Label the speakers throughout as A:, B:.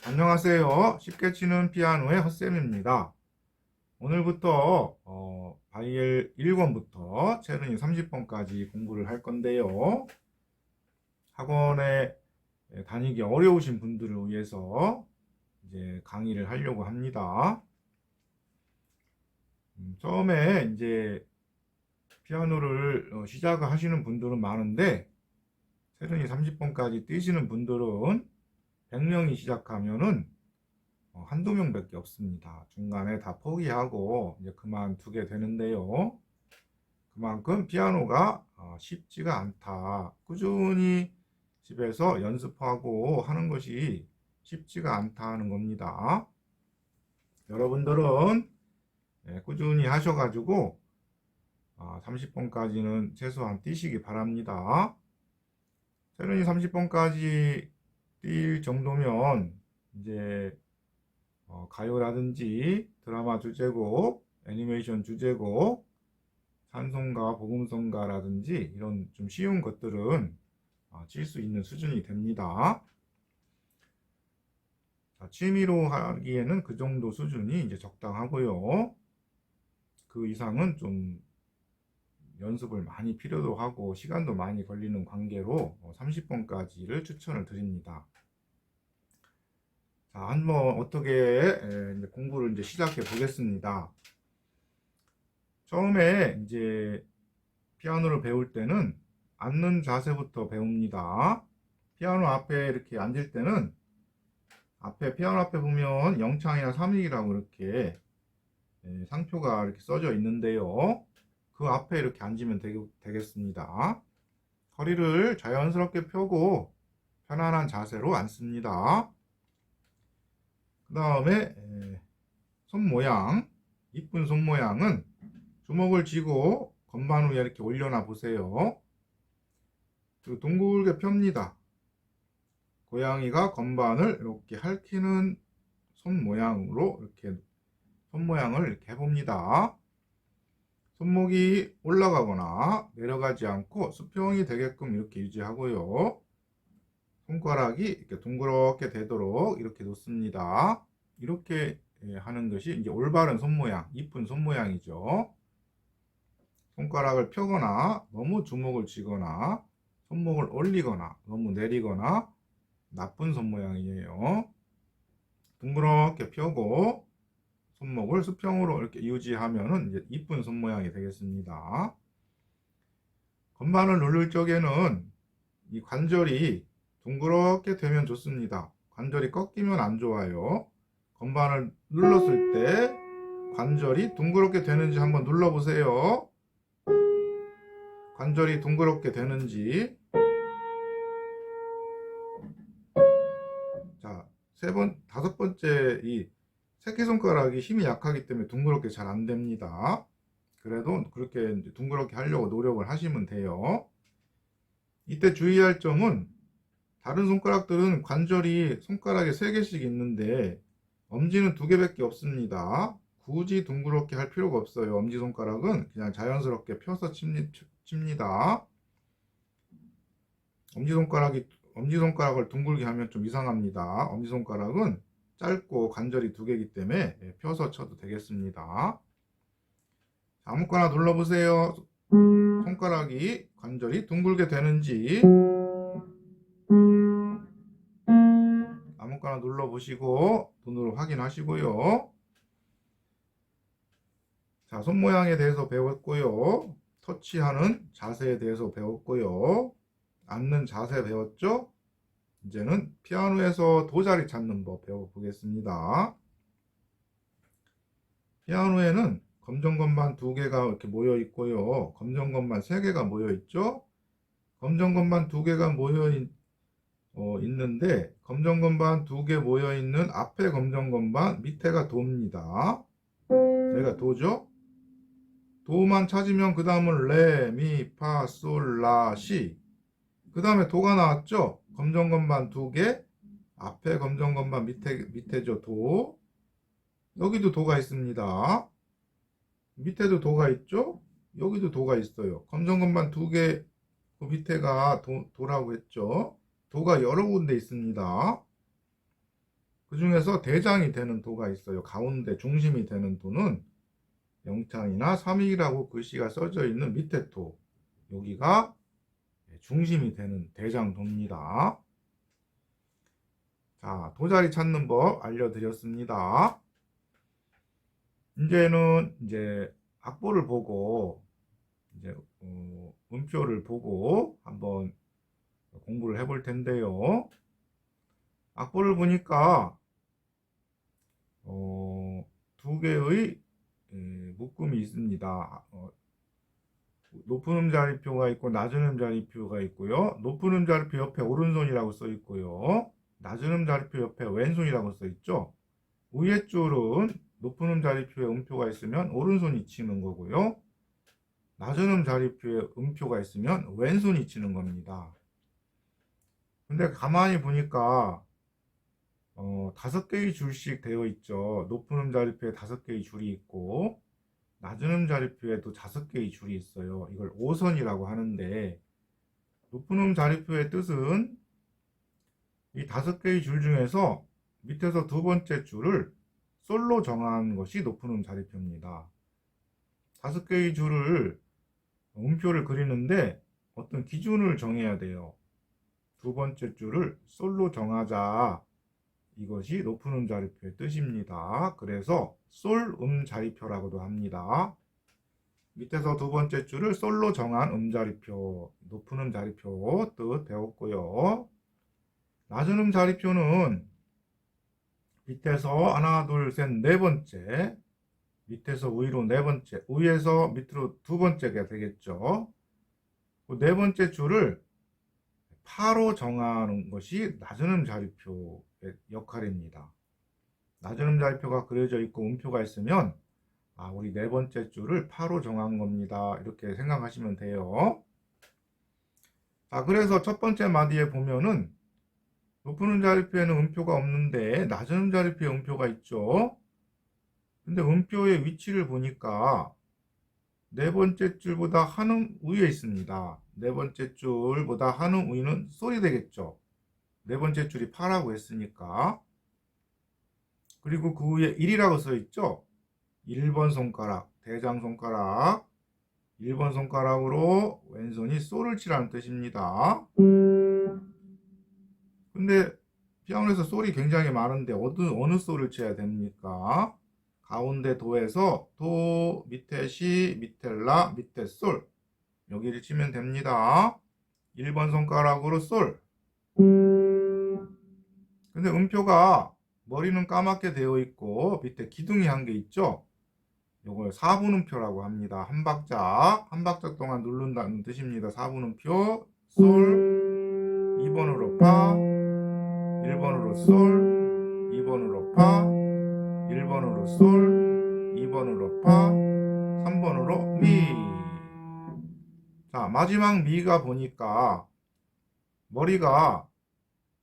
A: 안녕하세요. 쉽게 치는 피아노의 헛쌤입니다. 오늘부터 바이엘 1권부터 체르니 30번까지 공부를 할 건데요. 학원에 다니기 어려우신 분들을 위해서 이제 강의를 하려고 합니다. 처음에 이제 피아노를 시작을 하시는 분들은 많은데 체르니 30번까지 뛰시는 분들은 100명이 시작하면은 한두 명밖에 없습니다. 중간에 다 포기하고 이제 그만두게 되는데요. 그만큼 피아노가 쉽지가 않다. 꾸준히 집에서 연습하고 하는 것이 쉽지가 않다는 겁니다. 여러분들은 꾸준히 하셔가지고 30번까지는 최소한 뛰시기 바랍니다. 체르니 30번까지 뛸 정도면 이제 가요라든지 드라마 주제곡, 애니메이션 주제곡, 찬송가, 복음성가라든지 이런 좀 쉬운 것들은 칠 수 있는 수준이 됩니다. 자, 취미로 하기에는 그 정도 수준이 이제 적당하고요. 그 이상은 좀 연습을 많이 필요도 하고 시간도 많이 걸리는 관계로 30번까지를 추천을 드립니다. 자, 한번 어떻게 이제 공부를 이제 시작해 보겠습니다. 처음에 이제 피아노를 배울 때는 앉는 자세부터 배웁니다. 피아노 앞에 이렇게 앉을 때는 피아노 앞에 보면 영창이나 삼익이라고 이렇게 상표가 이렇게 써져 있는데요. 그 앞에 이렇게 앉으면 되겠습니다. 허리를 자연스럽게 펴고 편안한 자세로 앉습니다. 그 다음에 손 모양, 이쁜 손 모양은 주먹을 쥐고 건반 위에 이렇게 올려놔 보세요. 그리고 둥글게 펴니다. 고양이가 건반을 이렇게 핥히는 손 모양으로 이렇게 손 모양을 이렇게 해봅니다. 손목이 올라가거나 내려가지 않고 수평이 되게끔 이렇게 유지하고요. 손가락이 이렇게 둥그렇게 되도록 이렇게 놓습니다. 이렇게 하는 것이 이제 올바른 손 모양, 이쁜 손 모양이죠. 손가락을 펴거나 너무 주먹을 쥐거나 손목을 올리거나 너무 내리거나 나쁜 손 모양이에요. 둥그렇게 펴고 손목을 수평으로 이렇게 유지하면은 이제 이쁜 손 모양이 되겠습니다. 건반을 누를 적에는 이 관절이 둥그렇게 되면 좋습니다. 관절이 꺾이면 안 좋아요. 건반을 눌렀을 때 관절이 둥그렇게 되는지 한번 눌러보세요. 관절이 둥그렇게 되는지. 자, 다섯 번째 이 새끼손가락이 힘이 약하기 때문에 둥그렇게 잘 안 됩니다. 그래도 그렇게 이제 둥그렇게 하려고 노력을 하시면 돼요. 이때 주의할 점은 다른 손가락들은 관절이 손가락에 3개씩 있는데 엄지는 2개밖에 없습니다. 굳이 둥그렇게 할 필요가 없어요. 엄지손가락은 그냥 자연스럽게 펴서 칩니다. 엄지손가락을 둥글게 하면 좀 이상합니다. 엄지손가락은 짧고 관절이 2개이기 때문에 펴서 쳐도 되겠습니다. 아무거나 눌러보세요. 손가락이 관절이 둥글게 되는지 아무거나 눌러보시고 눈으로 확인하시고요. 자, 손 모양에 대해서 배웠고요. 터치하는 자세에 대해서 배웠고요. 앉는 자세 배웠죠? 이제는 피아노에서 도자리 찾는 법 배워보겠습니다. 피아노에는 검정 건반 2개가 이렇게 모여 있고요. 검정 건반 3개가 모여 있죠? 검정 건반 2개가 있는데 검정 건반 2개 모여 있는 앞에 검정 건반 밑에가 도입니다. 여기가 도죠? 도만 찾으면 그 다음은 레, 미, 파, 솔, 라, 시. 그 다음에 도가 나왔죠? 검정 건반 2개, 앞에 검정 건반 밑에죠, 도. 여기도 도가 있습니다. 밑에도 도가 있죠? 여기도 도가 있어요. 검정 건반 2개, 그 밑에가 도라고 했죠? 도가 여러 군데 있습니다. 그 중에서 대장이 되는 도가 있어요. 가운데 중심이 되는 도는 영창이나 삼익이라고 글씨가 써져 있는 밑에 도, 여기가 중심이 되는 대장도입니다. 자, 도자리 찾는 법 알려드렸습니다. 이제는 악보를 보고 음표를 보고 한번 공부를 해볼 텐데요. 악보를 보니까 두 개의 묶음이 있습니다. 높은 음자리표가 있고 낮은 음자리표가 있고요. 높은 음자리표 옆에 오른손이라고 써 있고요. 낮은 음자리표 옆에 왼손이라고 써 있죠. 위에 줄은 높은 음자리표에 음표가 있으면 오른손이 치는 거고요. 낮은 음자리표에 음표가 있으면 왼손이 치는 겁니다. 근데 가만히 보니까 5개의 줄씩 되어 있죠. 높은 음자리표에 5개의 줄이 있고 낮은 음자리표에도 5개의 줄이 있어요. 이걸 5선이라고 하는데 높은 음자리표의 뜻은 이 5개의 줄 중에서 밑에서 두 번째 줄을 솔로 정한 것이 높은 음자리표입니다. 5개의 줄을 음표를 그리는데 어떤 기준을 정해야 돼요. 두 번째 줄을 솔로 정하자. 이것이 높은 음자리표의 뜻입니다. 그래서 솔 음자리표라고도 합니다. 밑에서 두 번째 줄을 솔로 정한 음자리표, 높은 음자리표 뜻 배웠고요. 낮은 음자리표는 밑에서 하나, 둘, 셋, 네 번째, 밑에서 위로 네 번째, 위에서 밑으로 두 번째가 되겠죠. 그 네 번째 줄을 파로 정하는 것이 낮은 음자리표의 역할입니다. 낮은 음자리표가 그려져 있고 음표가 있으면 우리 네 번째 줄을 파로 정한 겁니다. 이렇게 생각하시면 돼요. 자, 그래서 첫 번째 마디에 보면은 높은 음자리표에는 음표가 없는데 낮은 음자리표에 음표가 있죠. 근데 음표의 위치를 보니까 네 번째 줄보다 한음 위에 있습니다. 네 번째 줄보다 한음 위는 솔이 되겠죠. 네 번째 줄이 파라고 했으니까. 그리고 그 위에 1이라고 써 있죠. 1번 손가락, 대장 손가락, 1번 손가락으로 왼손이 솔을 치라는 뜻입니다. 근데 피아노에서 솔이 굉장히 많은데 어느 솔을 쳐야 됩니까? 가운데 도에서 도, 밑에 시, 밑에 라, 밑에 솔 여기를 치면 됩니다. 1번 손가락으로 솔. 근데 음표가 머리는 까맣게 되어 있고 밑에 기둥이 한 개 있죠? 요걸 4분음표라고 합니다. 한 박자 동안 누른다는 뜻입니다. 4분음표, 솔, 2번으로 파, 1번으로 솔, 2번으로 파, 1번으로 솔, 2번으로 파, 3번으로 미. 자, 마지막 미가 보니까 머리가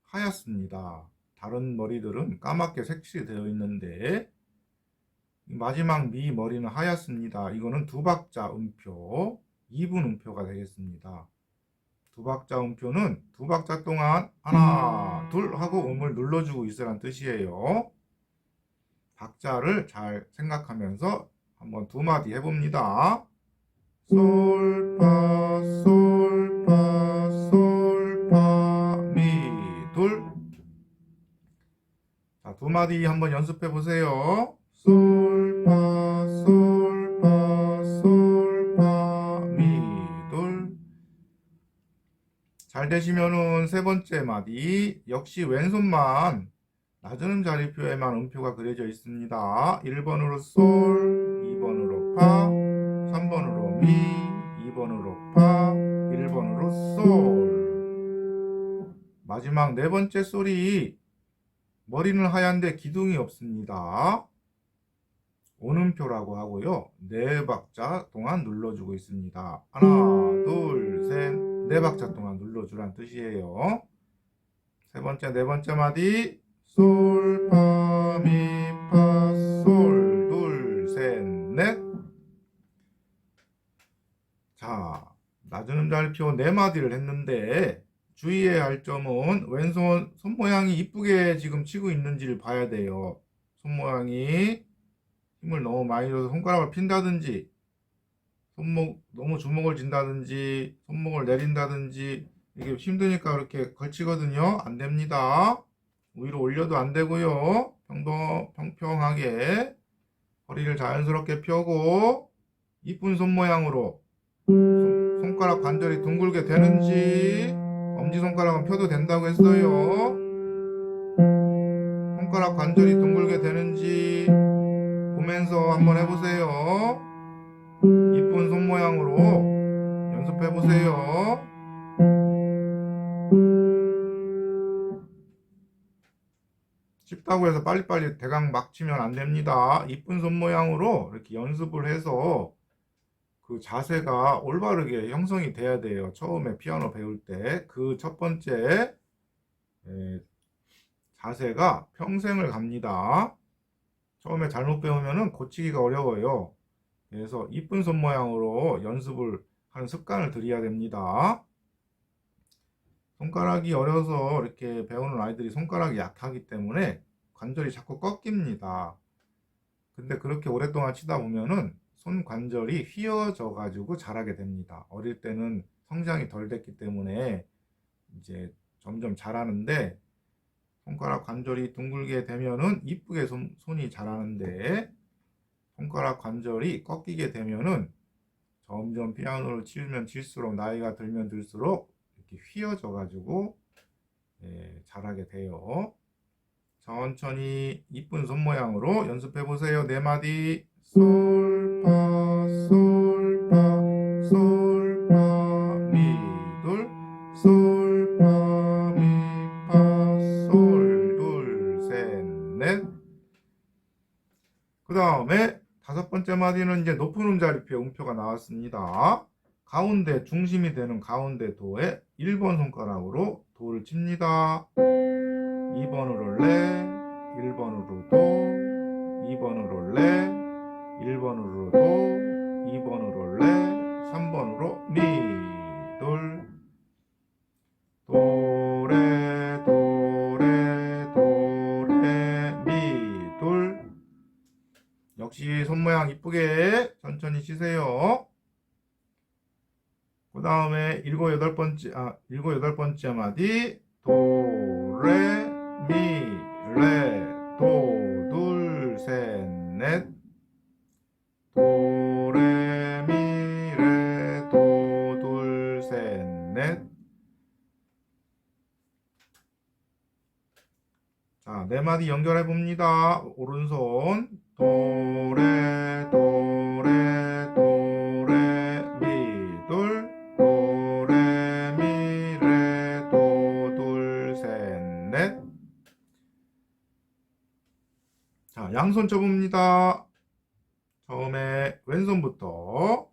A: 하얗습니다. 다른 머리들은 까맣게 색칠되어 있는데 마지막 미 머리는 하얗습니다. 이거는 두 박자 음표, 2분 음표가 되겠습니다. 두 박자 음표는 두 박자 동안 하나, 둘 하고 음을 눌러주고 있으란 뜻이에요. 박자를 잘 생각하면서 한번 두 마디 해봅니다. 솔, 파, 솔, 파, 솔, 파, 미, 둘. 자, 두 마디 한번 연습해 보세요. 솔, 파, 솔, 파, 솔, 파, 미, 둘. 잘 되시면은 세 번째 마디 역시 왼손만 낮은 음자리표에만 음표가 그려져 있습니다. 1번으로 솔, 2번으로 파, 3번으로 미, 2번으로 파, 1번으로 솔. 마지막 네 번째 솔이 머리는 하얀데 기둥이 없습니다. 온음표라고 하고요. 네 박자 동안 눌러주고 있습니다. 하나, 둘, 셋, 네 박자 동안 눌러주란 뜻이에요. 세 번째, 네 번째 마디 솔, 파, 미, 파, 솔, 둘, 셋, 넷. 자, 낮은 음자리표 네 마디를 했는데 주의해야 할 점은 왼손 손 모양이 이쁘게 지금 치고 있는지를 봐야 돼요. 손 모양이 힘을 너무 많이 줘서 손가락을 핀다든지 너무 주먹을 쥔다든지 손목을 내린다든지 이게 힘드니까 그렇게 걸치거든요. 안 됩니다. 위로 올려도 안 되고요. 평평하게 허리를 자연스럽게 펴고 이쁜 손 모양으로 손가락 관절이 둥글게 되는지 엄지손가락은 펴도 된다고 했어요. 손가락 관절이 둥글게 되는지 보면서 한번 해보세요. 이쁜 손 모양으로 연습해보세요. 쉽다고 해서 빨리빨리 대강 막 치면 안 됩니다. 이쁜 손 모양으로 이렇게 연습을 해서 그 자세가 올바르게 형성이 돼야 돼요. 처음에 피아노 배울 때 그 첫 번째 자세가 평생을 갑니다. 처음에 잘못 배우면 고치기가 어려워요. 그래서 이쁜 손 모양으로 연습을 하는 습관을 들여야 됩니다. 손가락이 어려서 이렇게 배우는 아이들이 손가락이 약하기 때문에 관절이 자꾸 꺾입니다. 근데 그렇게 오랫동안 치다 보면은 손 관절이 휘어져 가지고 자라게 됩니다. 어릴 때는 성장이 덜 됐기 때문에 이제 점점 자라는데 손가락 관절이 둥글게 되면은 이쁘게 손이 자라는데 손가락 관절이 꺾이게 되면은 점점 피아노를 치면 칠수록 나이가 들면 들수록 이렇게 휘어져 가지고 자라게 돼요. 천천히 이쁜 손 모양으로 연습해 보세요. 네 마디 솔, 파, 솔, 파, 솔, 파, 미, 둘, 솔, 파, 미, 파, 솔, 둘, 셋, 넷. 그 다음에 다섯 번째 마디는 이제 높은 음자리표의 음표가 나왔습니다. 가운데 중심이 되는 가운데 도에 1번 손가락으로 도를 칩니다. 2번으로 레, 1번으로 도, 2번으로 레, 1번으로 도, 2번으로 레, 3번으로 미, 돌, 도레, 도레, 도레, 미, 돌. 역시 손 모양 이쁘게 천천히 치세요. 그 다음에 일곱 여덟 번째 마디 도, 레, 미, 레, 도, 둘, 셋, 넷. 도, 레, 미, 레, 도, 둘, 셋, 넷. 자, 네 마디 연결해 봅니다. 오른손 도, 레, 도, 레, 도, 레, 미, 둘, 도, 레, 미, 레, 도, 둘, 셋, 넷. 자, 양손 쳐봅니다. 처음에 왼손부터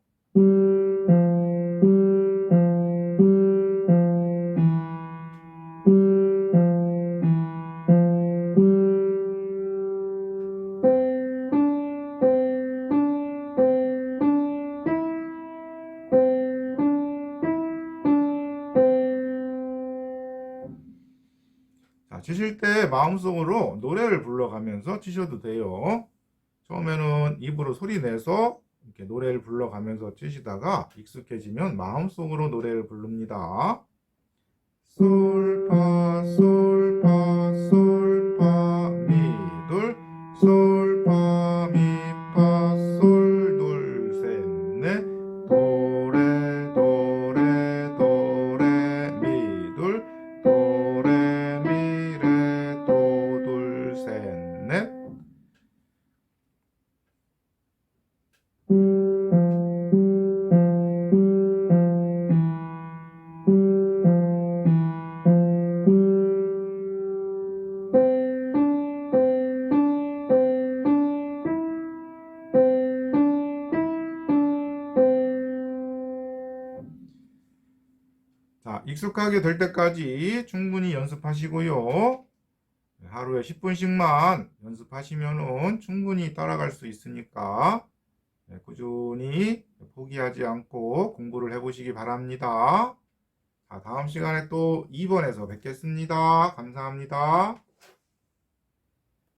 A: 자, 치실 때 마음속으로 노래를 불러가면서 치셔도 돼요. 처음에는 입으로 소리 내서 이렇게 노래를 불러가면서 치시다가 익숙해지면 마음속으로 노래를 부릅니다. 솔, 파, 솔, 파, 솔, 파, 미, 둘, 솔, 파, 미, 파, 솔, 둘, 셋, 넷, 도, 레, 도, 레, 도, 레, 미, 둘, 도, 레, 미, 레, 도, 둘, 셋, 넷. 자, 익숙하게 될 때까지 충분히 연습하시고요. 하루에 10분씩만 연습하시면은 충분히 따라갈 수 있으니까 꾸준히 포기하지 않고 공부를 해보시기 바랍니다. 다음 시간에 또 2번에서 뵙겠습니다. 감사합니다.